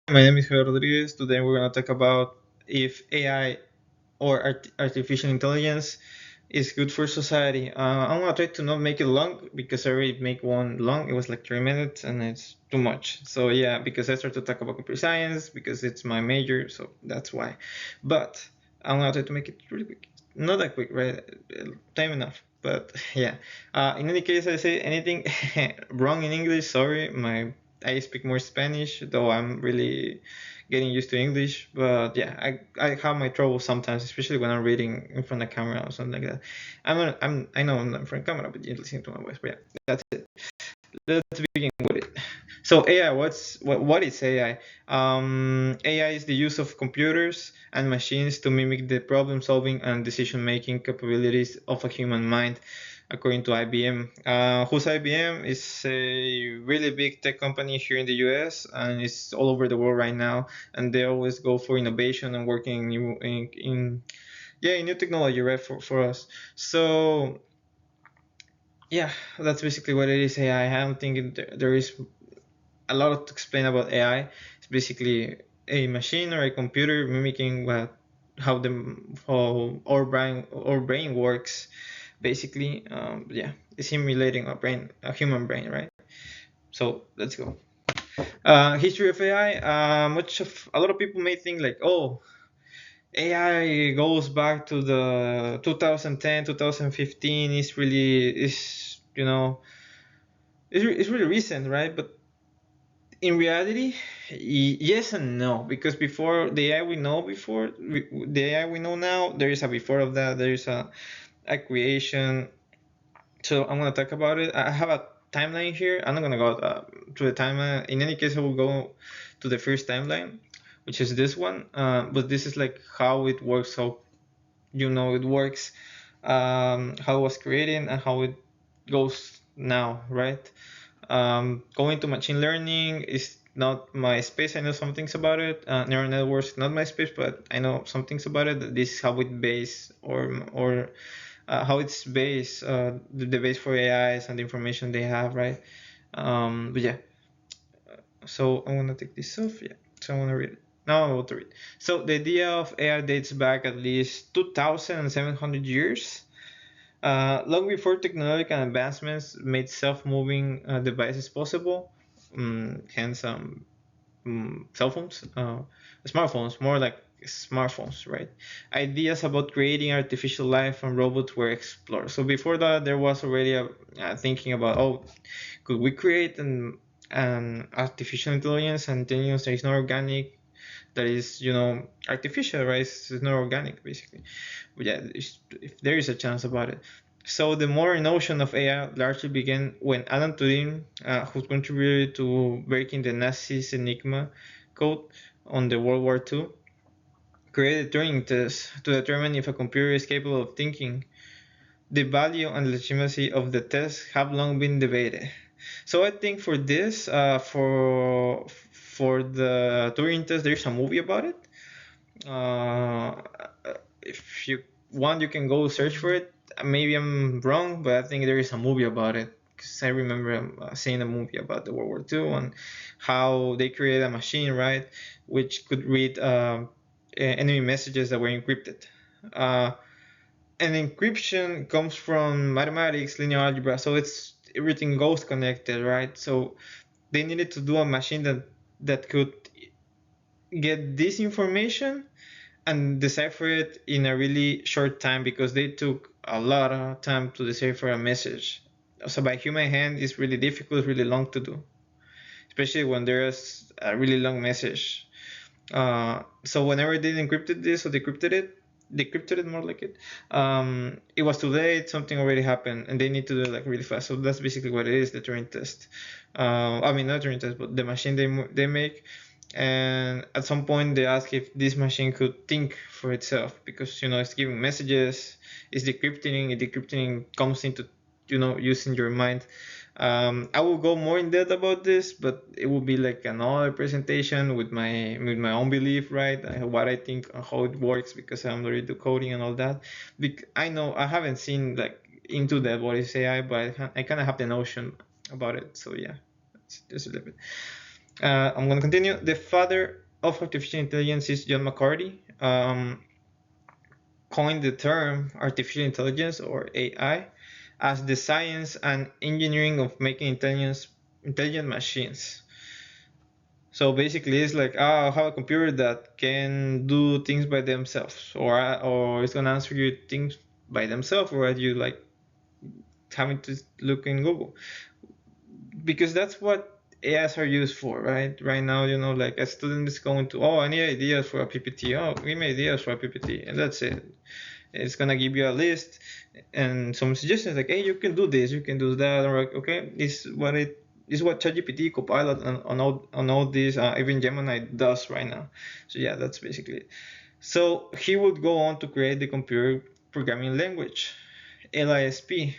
My name is Javier Rodriguez. Today we're going to talk about if AI or artificial intelligence is good for society. I'm going to try to not make it long because I already make one long. It was like 3 minutes and it's too much. So yeah, because I started to talk about computer science because it's my major, so that's why. But I'm going to try to make it really quick. Not that quick, right? Time enough. But yeah. In any case, I say anything wrong in English. Sorry, I speak more Spanish, though I'm really getting used to English. But yeah, I have my trouble sometimes, especially when I'm reading in front of camera or something like that. I know I'm not in front of camera, but you're listening to my voice. But yeah, that's it. Let's begin with it. So AI, what is AI? AI is the use of computers and machines to mimic the problem solving and decision making capabilities of a human mind, according to IBM. Whose IBM is a really big tech company here in the US and it's all over the world right now. And they always go for innovation and working in new technology, right, for us. So yeah, that's basically what it is. AI. I don't think there is a lot to explain about AI. It's basically a machine or a computer mimicking how the how our brain works. Basically, yeah, it's simulating a human brain, right? So let's go. History of AI. Much of a lot of people may think like, oh, AI goes back to the 2010, 2015. It's really is it's really recent, right? But in reality, yes and no, because before the AI we know before the AI we know now, there is a before of that. There is a creation. So I'm gonna talk about it. I have a timeline here. I'm not gonna go to the timeline. In any case, I will go to the first timeline, which is this one. But this is like how it works. How it works. How it was created and how it goes now, right? Going to machine learning is not my space. I know some things about it. Neural networks not my space, but I know some things about it. This is how it base or how it's based, the base for AIs and the information they have, right? But yeah, so I want to take this off. Yeah, so I want to read it. Now I'm about to read. So the idea of AI dates back at least 2,700 years. Long before technological advancements made self-moving devices possible, hence cell phones, smartphones, more like smartphones, right? Ideas about creating artificial life and robots were explored. So before that, there was already thinking about, oh, could we create an artificial intelligence that is not organic, that is, artificial, right? It's not organic, basically. But yeah, if there is a chance about it. So the modern notion of AI largely began when Alan Turing, who contributed to breaking the Nazis' Enigma code on the World War II, created Turing tests to determine if a computer is capable of thinking. The value and legitimacy of the test have long been debated. So I think for this, for the Turing test, there's a movie about it. Uh, if you want, you can go search for it. Maybe I'm wrong, but I think there is a movie about it because I remember seeing a movie about the World War II and how they created a machine, right, which could read enemy messages that were encrypted. Uh, and encryption comes from mathematics, linear algebra, so it's everything goes connected, right? So they needed to do a machine that could get this information and decipher it in a really short time because they took a lot of time to decipher a message. So by human hand, it's really difficult, really long to do, especially when there's a really long message. So whenever they encrypted this or decrypted it more like it was too late. Something already happened, and they need to do it like really fast. So that's basically what it is, the Turing test. I mean, not Turing test, but the machine they make. And at some point, they ask if this machine could think for itself because it's giving messages, it's decrypting. Decrypting comes into using your mind. I will go more in depth about this, but it will be like another presentation with my own belief, right? What I think, how it works, because I'm already do coding and all that. I know I haven't seen like into that what is AI, but I kind of have the notion about it. So yeah, it's just a little bit. I'm going to continue. The father of artificial intelligence is John McCarthy. Coined the term artificial intelligence or AI as the science and engineering of making intelligent machines. So basically, it's like, I have a computer that can do things by themselves, or it's gonna answer you things by themselves, or you like having to look in Google, because that's what AIs are used for, right? Right now, like a student is going to, I need ideas for a PPT. Oh, give me ideas for a PPT, and that's it. It's gonna give you a list and some suggestions like, hey, you can do this, you can do that, or like, okay, this is what ChatGPT, Copilot, and on all these, even Gemini does right now. So yeah, that's basically it. So he would go on to create the computer programming language, LISP.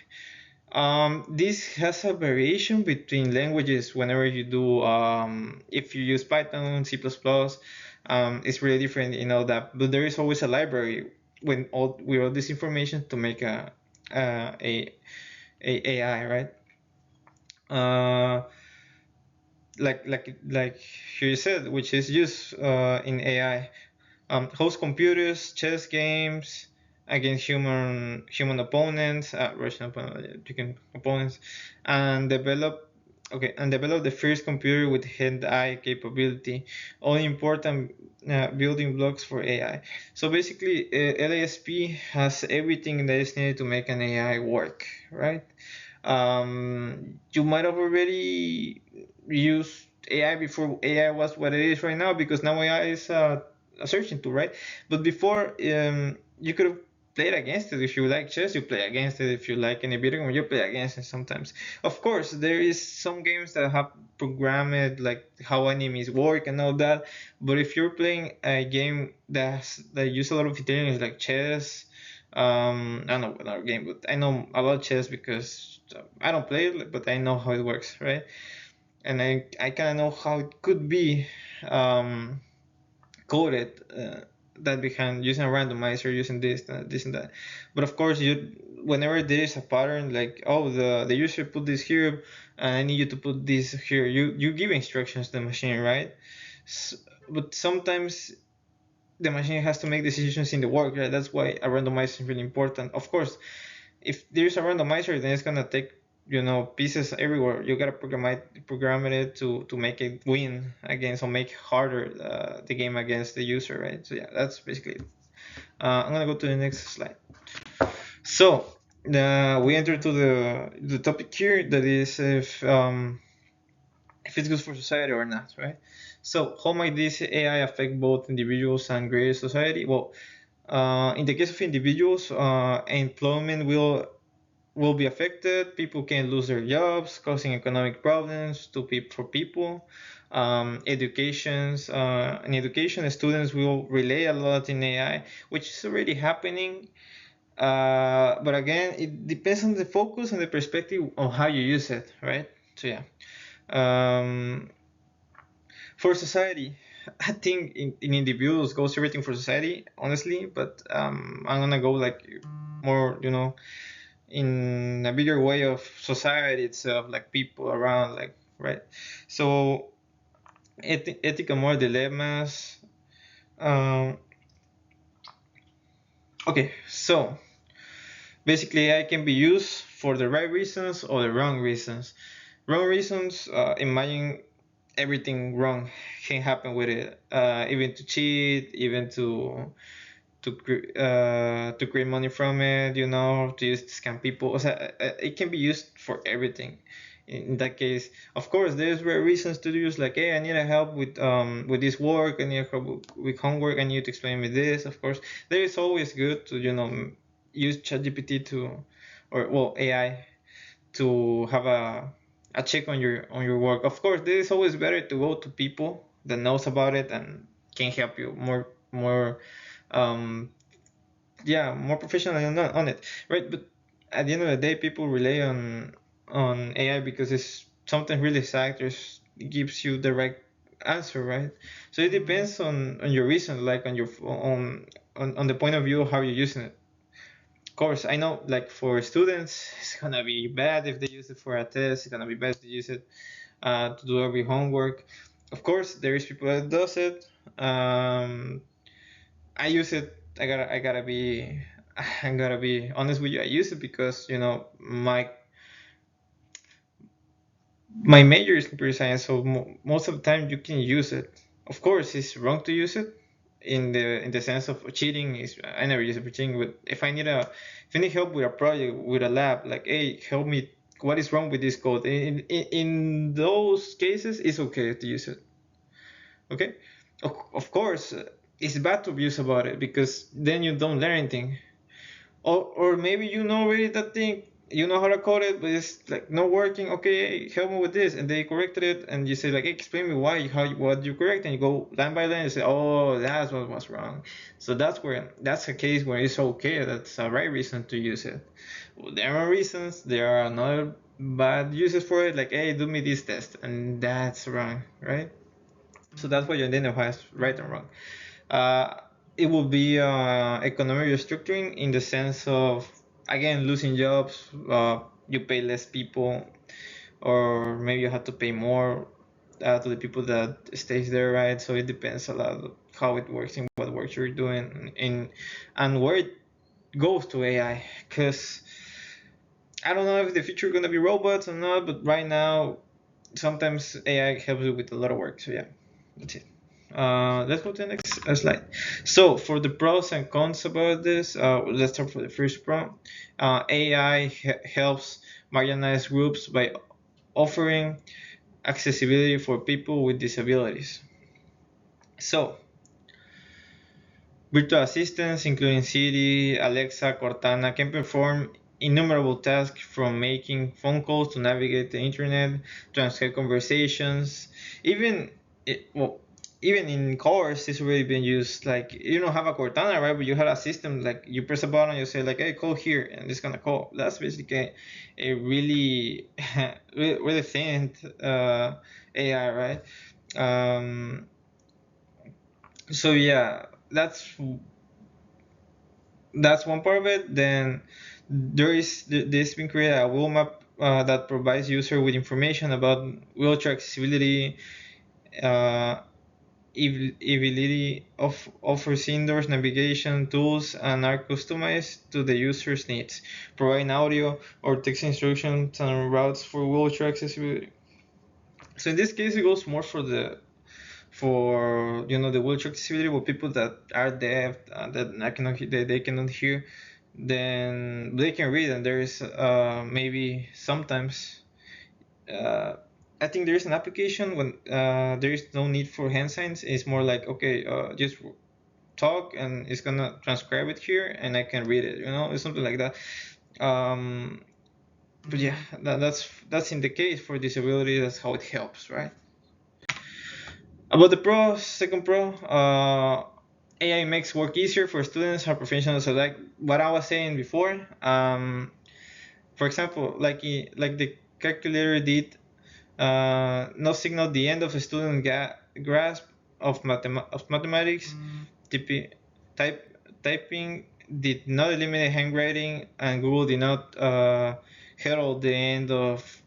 This has a variation between languages whenever you do, if you use Python, C++, it's really different, that, but there is always a library with all this information to make a, a AI, right? Uh, like you said, which is used in AI. Host computers, chess games against human opponents, Russian opponents, and develop the first computer with hand-eye capability. All important building blocks for AI. So basically, LASP has everything that is needed to make an AI work, right? You might have already used AI before AI was what it is right now, because now AI is a searching tool, right? But before, you could have played against it. If you like chess, you play against it. If you like any video game, you play against it sometimes. Of course, there is some games that have programmed like how enemies work and all that. But if you're playing a game that use a lot of intelligence like chess, I don't know another game, but I know about chess because I don't play it, but I know how it works, right? And I kind of know how it could be um, coded, that behind using a randomizer, using this and that. But of course, whenever there is a pattern like, the user put this here, and I need you to put this here, you give instructions to the machine, right? S but sometimes the machine has to make decisions in the work, right? That's why a randomizer is really important. Of course, if there's a randomizer, then it's gonna take pieces everywhere. You gotta program it to make it win against, or make harder the game against the user, right? So yeah, that's basically it. I'm gonna go to the next slide. So we enter to the topic here, that is if it's good for society or not, right? So how might this AI affect both individuals and greater society? Well, in the case of individuals, employment will be affected. People can lose their jobs, causing economic problems for people. In education, students will rely a lot in AI, which is already happening. But again, it depends on the focus and the perspective on how you use it, right? So yeah. Um, for society, I think in individuals goes everything for society, honestly. But I'm gonna go like more, in a bigger way of society itself, like people around, like, right? So ethical moral dilemmas. Um, okay, so basically, AI can be used for the right reasons or the wrong reasons. Wrong reasons, imagine everything wrong can happen with it, even to cheat, even to create money from it, to use to scam people. O sea, it can be used for everything. In that case, of course, there's rare reasons to use, like, hey, I need a help with this work. I need help with homework. I need you to explain me this. Of course, there is always good to use ChatGPT or well, AI to have a check on your work. Of course, this is always better to go to people that knows about it and can help you more um, yeah, more professionally on it, right? But at the end of the day, people rely on AI because it's something really exact. It gives you the right answer, right? So it depends on your reason, like on the point of view of how you're using it. Of course, I know, like, for students, it's gonna be bad if they use it for a test. It's gonna be bad to use it to do every homework. Of course, there is people that does it. Um, I use it. I gotta be I gotta be honest with you. I use it because my major is computer science, so most of the time you can use it. Of course, it's wrong to use it in the sense of cheating. Is I never use it for cheating, but if I need help with a project with a lab, like hey, help me. What is wrong with this code? In those cases, it's okay to use it. Okay, of course, it's bad to abuse about it because then you don't learn anything. Or maybe you know already that thing, you know how to code it, but it's like not working. Okay, help me with this, and they corrected it, and you say like, hey, explain me why, what you correct, and you go line by line and say, oh, that's what was wrong. So that's a case where it's okay. That's a right reason to use it. Well, there are reasons. There are another bad uses for it, like, hey, do me this test, and that's wrong, right? So that's what you identify as right and wrong. Uh, it will be economic restructuring in the sense of again losing jobs. You pay less people, or maybe you have to pay more to the people that stays there, right? So it depends a lot of how it works and what work you're doing, and where it goes to AI. Because I don't know if the future gonna be robots or not, but right now sometimes AI helps you with a lot of work. So yeah, that's it. Let's go to the next slide. So for the pros and cons about this, let's start for the first pro. AI helps marginalized groups by offering accessibility for people with disabilities. So virtual assistants, including Siri, Alexa, Cortana, can perform innumerable tasks from making phone calls to navigate the internet, transcribe conversations, even well, even in cars, it's already been used. Like you don't have a Cortana, right? But you have a system like you press a button, you say like, "Hey, call here," and it's gonna call. That's basically a really, really thin AI, right? Um, so yeah, that's one part of it. Then there's been created a wheel map that provides user with information about wheelchair accessibility, uh, ability of offers indoors navigation tools and are customized to the user's needs, providing audio or text instructions and routes for wheelchair accessibility. So in this case, it goes more for the wheelchair accessibility with people that are deaf that I cannot they cannot hear, then they can read, and there is maybe sometimes uh, I think there is an application when there is no need for hand signs. It's more like okay, just talk and it's gonna transcribe it here and I can read it. It's something like that. Um, but yeah, that's in the case for disability. That's how it helps, right? About the second pro, AI makes work easier for students or professionals. So like what I was saying before, for example, like the calculator did not signal the end of a student grasp of mathematics. Typi- type Typing did not eliminate handwriting, and Google did not herald the end of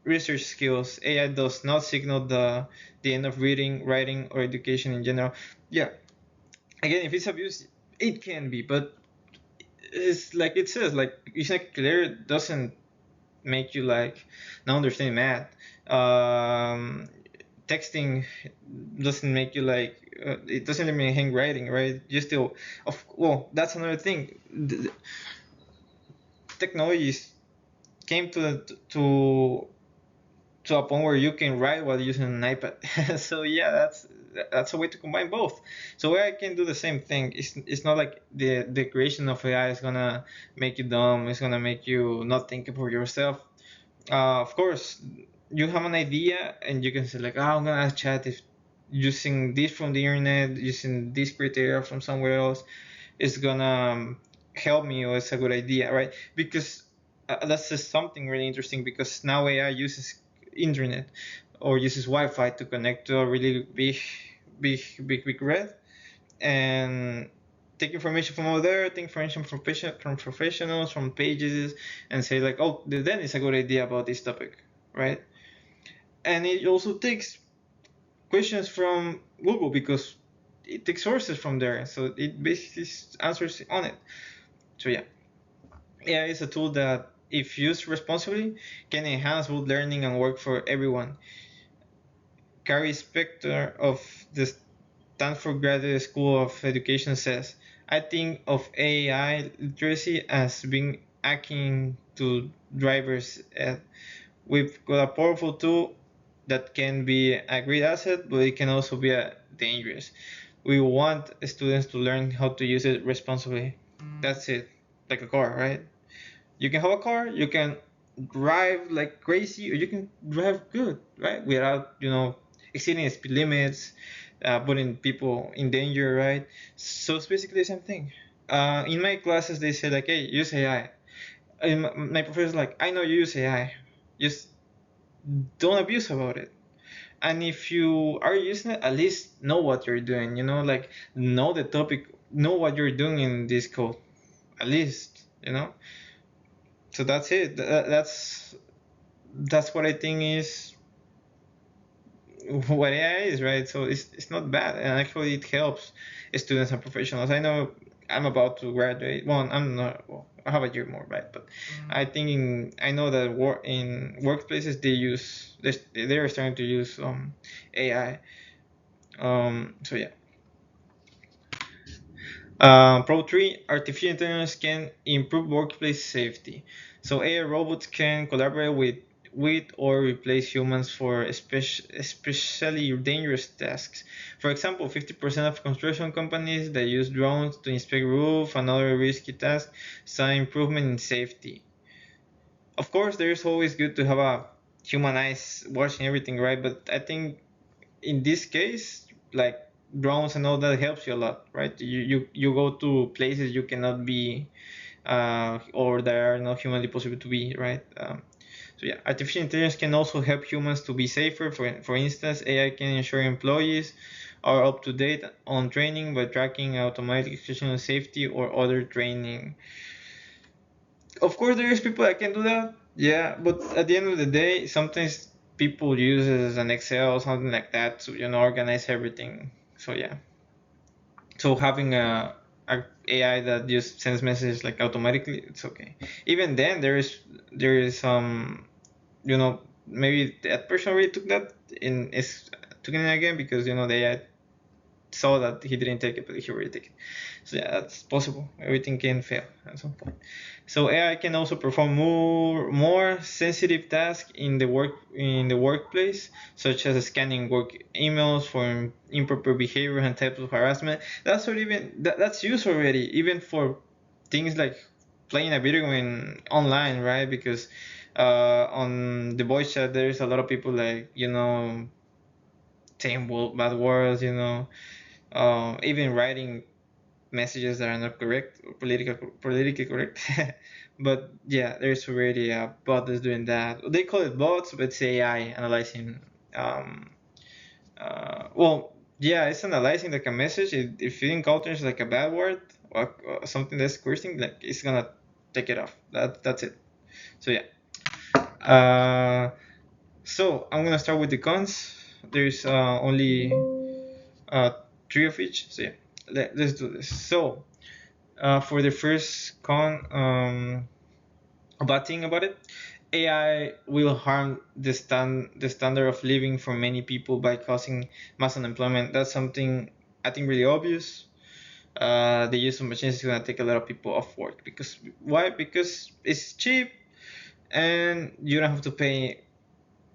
research skills. AI does not signal the end of reading, writing, or education in general. Yeah, again, if it's abused, it can be, but it's like it says, like it's like clear doesn't make you like not understand math. Um, Texting doesn't make you like it doesn't eliminate handwriting, right? You still, well, that's another thing. Technologies came to a point where you can write while using an iPad. So yeah, that's a way to combine both. So AI can do the same thing. It's not like the creation of AI is gonna make you dumb. It's gonna make you not think for yourself. Of course, you have an idea and you can say like, oh, I'm gonna ask chat if using this from the internet, using this criteria from somewhere else is gonna help me, or it's a good idea, right? Because that's just something really interesting, because now AI uses internet or uses Wi-Fi to connect to a really big red, and take information from over there, take information from professionals, from pages, and say like, oh, then it's a good idea about this topic, right? And it also takes questions from Google because it takes sources from there, so it basically answers on it. So yeah, AI is a tool that, if used responsibly, can enhance both learning and work for everyone. Carrie Spector of the Stanford Graduate School of Education says, I think of AI literacy as being akin to driver's ed. We've got a powerful tool that can be a great asset, but it can also be dangerous. We want students to learn how to use it responsibly. That's it. Like a car, right? You can have a car, you can drive like crazy, or you can drive good, right? Without, exceeding speed limits, putting people in danger, right? So it's basically the same thing. In my classes, they say like, hey, use AI. And my professor's like, I know you use AI. Just don't abuse about it. And if you are using it, at least know what you're doing, like know the topic, know what you're doing in this code, at least. So that's it. That's what I think is what AI is, right? So it's not bad, and actually it helps students and professionals. I know I'm about to graduate. Well, I'm not. Well, I have a year more, right? But I know that in workplaces they're starting to use AI. So yeah. Pro 3, artificial intelligence can improve workplace safety. So AI robots can collaborate with or replace humans for especially dangerous tasks. For example, 50% of construction companies that use drones to inspect roof and other risky tasks saw improvement in safety. Of course, there's always good to have a human eyes watching everything, right? But I think in this case, like drones and all that helps you a lot, right? You go to places you cannot be, or that are not humanly possible to be, right? So yeah, artificial intelligence can also help humans to be safer. For instance, AI can ensure employees are up to date on training by tracking automatic exceptional safety or other training. Of course, there is people that can do that, yeah, but at the end of the day, sometimes people use it as an Excel or something like that to organize everything. So yeah, so having a AI that just sends messages like automatically, it's okay. Even then, there is maybe that person really took that in is took it again because the AI saw that he didn't take it, but he already took it. So yeah, that's possible. Everything can fail at some point. So AI can also perform more sensitive tasks in the workplace, such as scanning work emails for improper behavior and types of harassment. That's used already, even for things like playing a video game online, right? Because on the voice chat, there's a lot of people like saying bad words, even writing messages that are not correct or politically correct. But yeah, there's already a bot that's doing that. They call it bots, but it's AI analyzing. Um, well, yeah, it's analyzing like a message. If it encounters like a bad word or something that's cursing, like it's gonna take it off. That's it. So yeah. Uh, so I'm gonna start with the cons. There's only uh, three of each. So yeah, let's do this. So for the first con, a bad thing about it, AI will harm the standard of living for many people by causing mass unemployment. That's something I think really obvious. The use of machines is gonna take a lot of people off work because why? Because it's cheap and you don't have to pay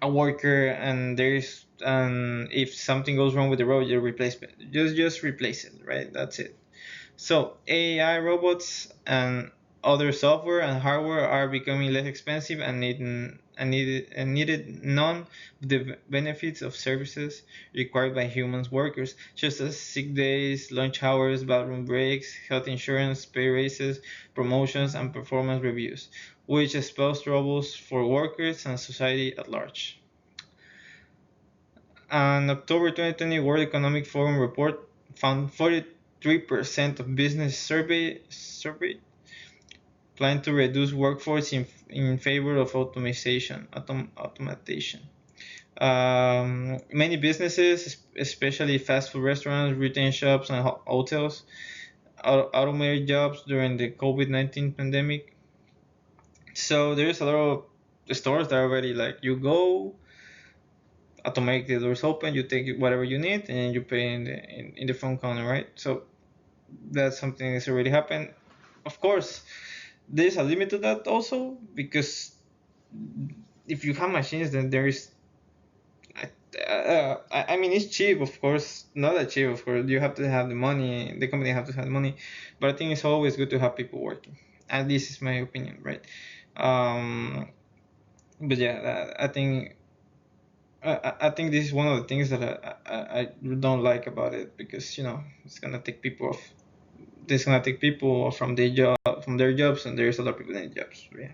a worker, and if something goes wrong with the road, you replace it. Just replace it, right? That's it. So AI robots and other software and hardware are becoming less expensive and needed none of the benefits of services required by humans workers, such as sick days, lunch hours, bathroom breaks, health insurance, pay raises, promotions, and performance reviews, which expose troubles for workers and society at large. An October 2020 World Economic Forum report found 43% of business surveyed plan to reduce workforce in favor of automation. Many businesses, especially fast food restaurants, retail shops, and hotels, automated jobs during the COVID-19 pandemic. So there's a lot of stores that are already like you go, automatic the doors open, you take whatever you need, and you pay in the phone counter, right? So that's something that's already happened. Of course, there's a limit to that also because if you have machines, then there is. I mean, it's cheap, of course. Not that cheap, of course. You have to have the money. The company have to have the money, but I think it's always good to have people working. And this is my opinion, right? Um, but yeah, I think this is one of the things that I don't like about it because it's gonna take people off. It's gonna take people from their jobs, and there's a lot of people in jobs. Yeah.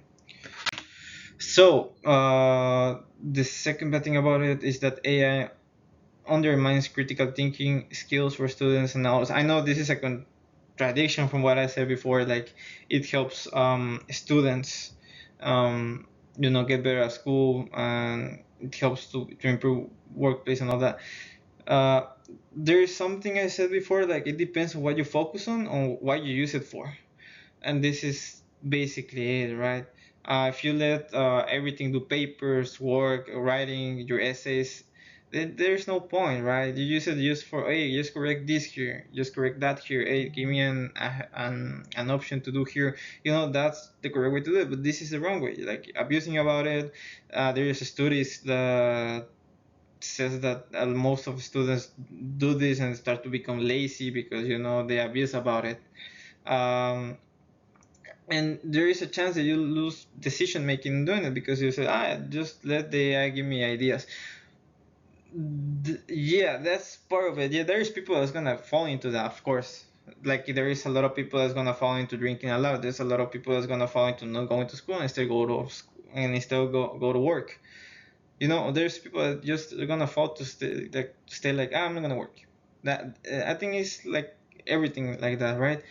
So the second bad thing about it is that AI undermines critical thinking skills for students and all. I know this is a contradiction from what I said before. Like it helps students, get better at school, and it helps to improve workplace and all that. Uh, there is something I said before. Like it depends on what you focus on what you use it for, and this is basically it, right? If you let everything do papers, work, writing, your essays, then there's no point, right? You use it just for, hey, just correct this here, just correct that here. Hey, give me an option to do here. That's the correct way to do it, but this is the wrong way. Like abusing about it. There is studies that says that most of students do this and start to become lazy because they abuse about it. Um, and there is a chance that you lose decision making doing it because you say, just let the AI give me ideas. Yeah, that's part of it. Yeah, there is people that's gonna fall into that, of course. Like there is a lot of people that's gonna fall into drinking a lot. There's a lot of people that's gonna fall into not going to school and instead go to school and instead go to work. There's people that just are gonna fall to stay like, I'm not gonna work. That I think it's like everything like that, right?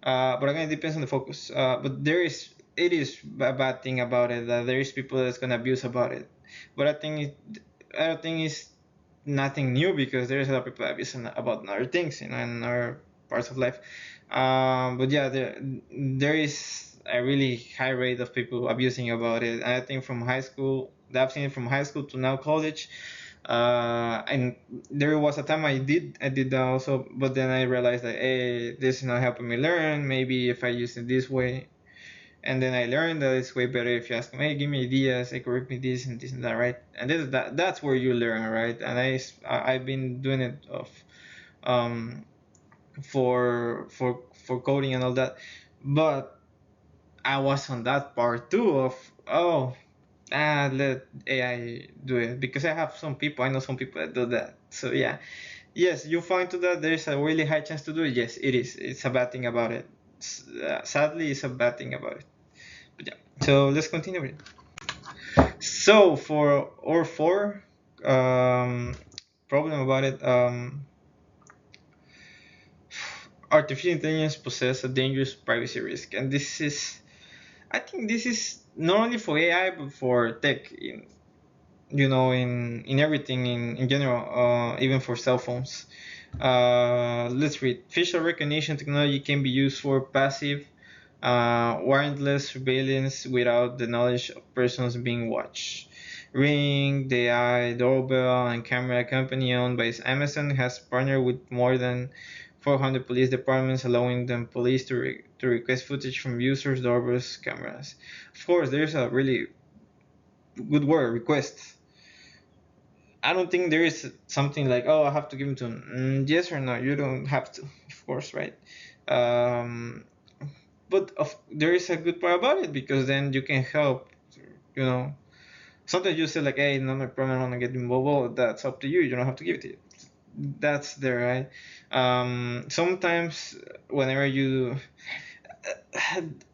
But again, it depends on the focus. But it is a bad thing about it that there is people that's gonna abuse about it. But I don't think it's nothing new because there's a lot of people abusing about other things, in other parts of life. But yeah, there is a really high rate of people abusing about it. And I think from high school, I've seen it from high school to now college. And there was a time I did that also, but then I realized that, hey, this is not helping me learn. Maybe if I use it this way, and then I learned that it's way better if you ask them, hey, give me ideas, hey, correct me this and that, right? And that's where you learn, right? And I've been doing it um for coding and all that, but I was on that part too of, oh, let AI do it because I know some people that do that. So yeah, yes, you find to that there's a really high chance to do it. Yes, it is. It's a bad thing about it. Sadly, it's a bad thing about it. But yeah, so let's continue with it. So for or four, um, problem about it, artificial intelligence possesses a dangerous privacy risk, and I think this is not only for AI but for tech in everything in general, even for cell phones. Let's read. Facial recognition technology can be used for passive, warrantless surveillance without the knowledge of persons being watched. Ring, the AI doorbell, and camera company owned by Amazon has partnered with more than 400 police departments, allowing them police to request footage from users' doorbells cameras. Of course, there's a really good word, request. I don't think there is something like, oh, I have to give it to him. Yes or no, you don't have to, of course, right? Um, but there is a good part about it because then you can help, you know. Sometimes you say like, hey, not my problem, I want to get involved. Well, that's up to you. You don't have to give it to you. That's there, right? Sometimes whenever you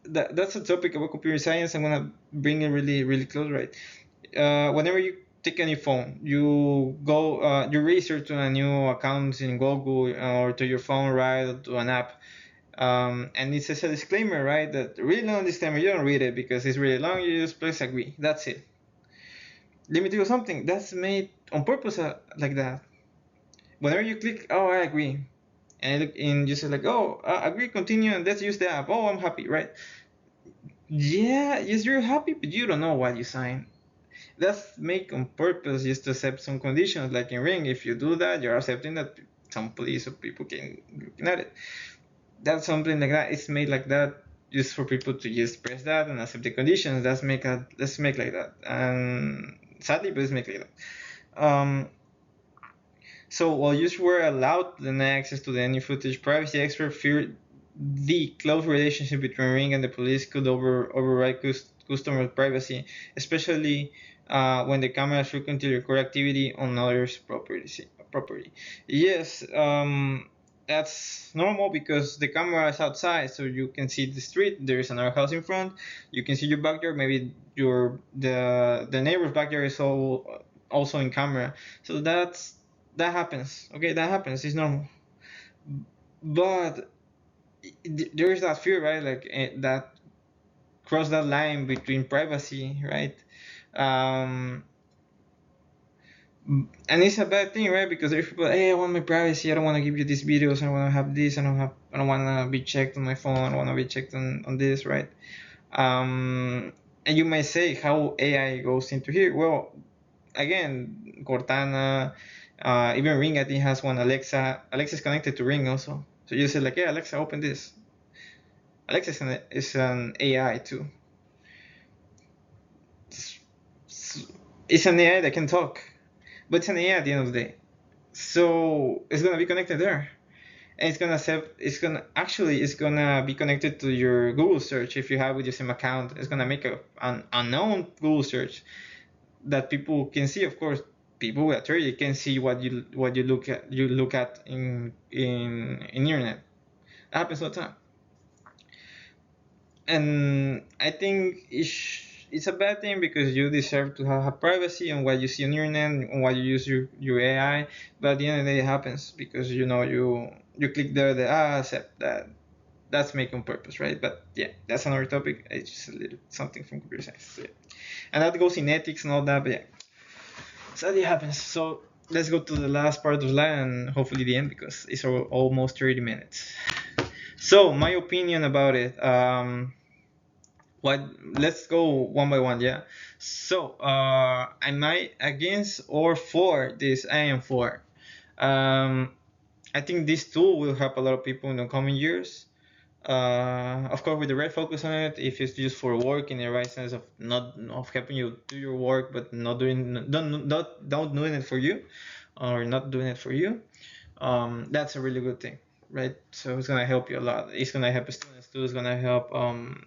that's a topic about computer science. I'm gonna bring it really, really close, right? Whenever you take a new phone, you register to a new account in Google or to your phone, right, or to an app, and it says a disclaimer, right, that really long disclaimer. You don't read it because it's really long. You just press agree. That's it. Let me tell you something. That's made on purpose like that. Whenever you click, oh, I agree, and you say like, oh, agree, continue, and let's use the app. Oh, I'm happy, right? Yeah, yes, you're happy, but you don't know what you sign. That's make on purpose just to accept some conditions, like in Ring. If you do that, you're accepting that some police or people can look at it. That's something like that. It's made like that just for people to just press that and accept the conditions. Let's make like that. And sadly, but let's make like that. So while users were allowed to deny access to any footage, privacy experts feared the close relationship between Ring and the police could override customer privacy, especially when the cameras frequently record activity on others' property. Yes, that's normal because the camera is outside, so you can see the street. There is another house in front. You can see your backyard. Maybe the neighbor's backyard is also in camera. So that happens. Okay, that happens. It's normal. But there is that fear, right? Like that cross that line between privacy, right? Um, and it's a bad thing, right? Because there's people, hey, I want my privacy. I don't want to give you these videos. I don't want to have this. I don't want to be checked on my phone. I don't want to be checked on this, right? And you might say how AI goes into here. Well, again, Cortana, even Ring, I think has one. Alexa is connected to Ring also. So you say like, yeah, Alexa, open this. Alexa is an AI too. It's, it's an AI that can talk, but it's an AI at the end of the day. So it's gonna be connected there, and it's gonna be connected to your Google search if you have with your same account. It's gonna make an unknown Google search that people can see. Of course, people with authority can see what you look at in internet. It happens all the time, and I think it's a bad thing because you deserve to have privacy on what you see on the internet and what you use your AI. But at the end of the day, it happens because you click there the accept that. That's making purpose, right? But yeah, that's another topic. It's just a little something from computer science. So, yeah. And that goes in ethics and all that. But yeah, so that happens. So let's go to the last part of the slide and hopefully the end because it's almost 30 minutes. So my opinion about it. What? Let's go one by one. Yeah. So am I against or for this? I am for. Um, I think this tool will help a lot of people in the coming years. Of course, with the right focus on it, if it's just for work in the right sense of not of helping you do your work, but not doing don't doing it for you, or not doing it for you, that's a really good thing, right? So it's gonna help you a lot. It's gonna help students too. It's gonna help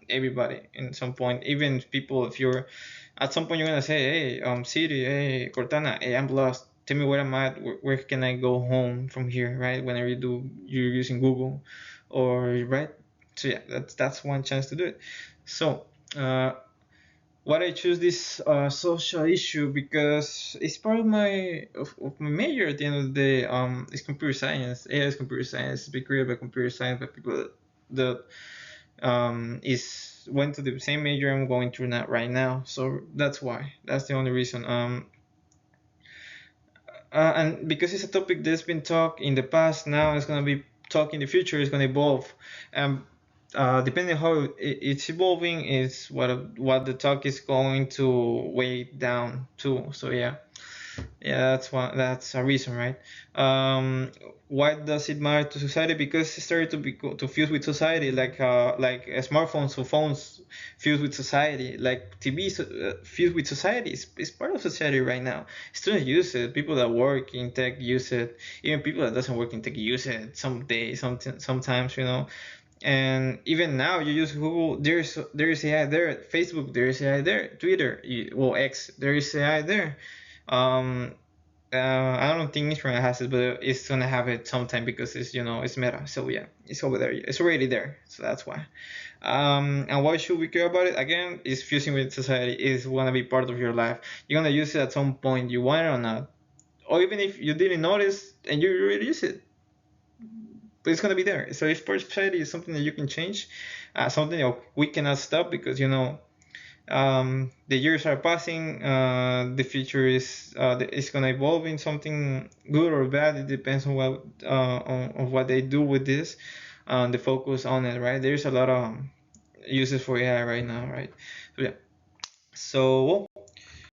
everybody in some point. Even people, if you're at some point you're gonna say, hey, Siri, hey, Cortana, hey, I'm lost. Tell me where I'm at. Where can I go home from here, right? Whenever you're using Google, or right. So yeah, that's one chance to do it. So uh, what I choose this social issue because it's part of my major at the end of the day. It's computer science. AI is computer science. It's been created by computer science by people that is went to the same major I'm going through that right now. So that's why. That's the only reason. And because it's a topic that's been talked in the past, now it's gonna be talked in the future. It's gonna evolve, and depending on how it's evolving, is what the talk is going to weigh down to. So yeah. Yeah, that's one. That's a reason, right? Why does it matter to society? Because it started to fuse with society, like smartphones or phones fuse with society, like TV fuse with society. It's part of society right now. Students use it. People that work in tech use it. Even people that doesn't work in tech use it someday, sometimes, And even now, you use Google. There's AI there. Facebook, there's AI there. Twitter, well, X, there is AI there. Um, I don't think Instagram has it, but it's gonna have it sometime because it's Meta. So yeah, it's over there. It's already there. So that's why. And why should we care about it? Again, it's fusing with society. It's gonna be part of your life. You're gonna use it at some point, you want it or not, or even if you didn't notice and you really use it, but it's gonna be there. So if part of society is something that you can change, something that we cannot stop because The years are passing. The future is gonna evolve in something good or bad. It depends on on what they do with this. The focus on it, right? There's a lot of uses for AI right now, right? So yeah. So